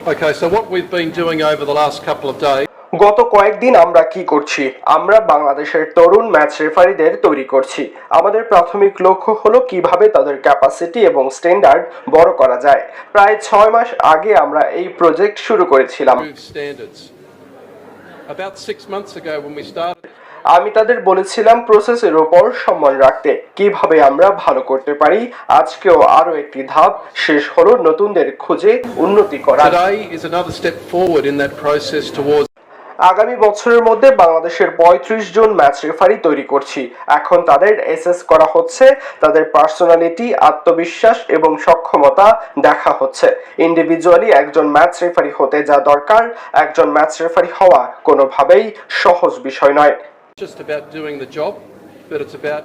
Okay, so what we've been doing over the last couple of days. গত কয়েকদিন আমরা কি করছি? আমরা বাংলাদেশের তরুণ ম্যাচ রেফারিদের তৈরি করছি। আমাদের প্রাথমিক লক্ষ্য হলো কিভাবে তাদের ক্যাপাসিটি এবং স্ট্যান্ডার্ড বড় করা যায়। প্রায় 6 মাস আগে আমরা এই প্রজেক্ট শুরু করেছিলাম। Standards. About 6 months ago when we started. আমি তাদের বলেছিলাম প্রসেসের উপর সম্মান রাখতে, কিভাবে আমরা ভালো করতে পারি। আজকেও আরো একটি ধাপ শেষ হলো নতুনদের খুঁজে উন্নতি করা। Today is another step forward in that process towards. আগামী বছরের মধ্যে বাংলাদেশের ৩৫ জন ম্যাচ রেফারি তৈরি করছি। এখন তাদের এসেস করা হচ্ছে, তাদের পার্সোনালিটি, আত্মবিশ্বাস এবং সক্ষমতা দেখা হচ্ছে। ইন্ডিভিজুয়ালি একজন ম্যাচ রেফারি হতে যা দরকার, একজন ম্যাচ রেফারি হওয়া কোনোভাবেই সহজ বিষয় নয়। Just about doing the job, but it's about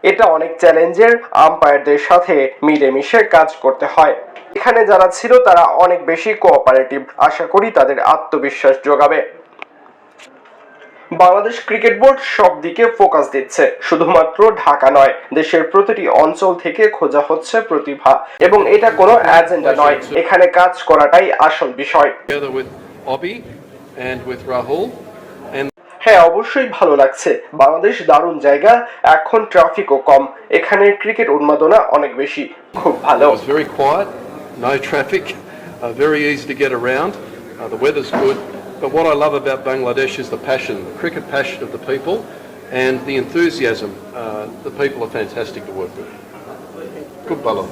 এটা অনেক চ্যালেঞ্জের। আম্পায়ারদের সাথে মিলেমিশে কাজ করতে হয়। এখানে যারা ছিল তারা অনেক বেশি কোঅপারেটিভ। আশা করি তাদের আত্মবিশ্বাস যোগাবে। বাংলাদেশ ক্রিকেট বোর্ড সব দিকে ফোকাস দিচ্ছে, শুধুমাত্র ঢাকা নয়, দেশের প্রতিটি অঞ্চল থেকে খোঁজা হচ্ছে প্রতিভা, এবং এটা কোনো এজেন্ডা নয়, এখানে কাজ করাটাই আসল বিষয়। together with Obi and with Rahul. হ্যাঁ, অবশ্যই ভালো লাগছে। বাংলাদেশ দারুণ জায়গা, এখন ট্রাফিকও কম, এখানের ক্রিকেট উন্মাদনা অনেক বেশি। খুব ভালো। It was very quiet, no traffic, very easy to get around. The weather's good, but what I love about Bangladesh is the passion, the cricket passion of the people, and the enthusiasm. The people are fantastic to work with. Good bala.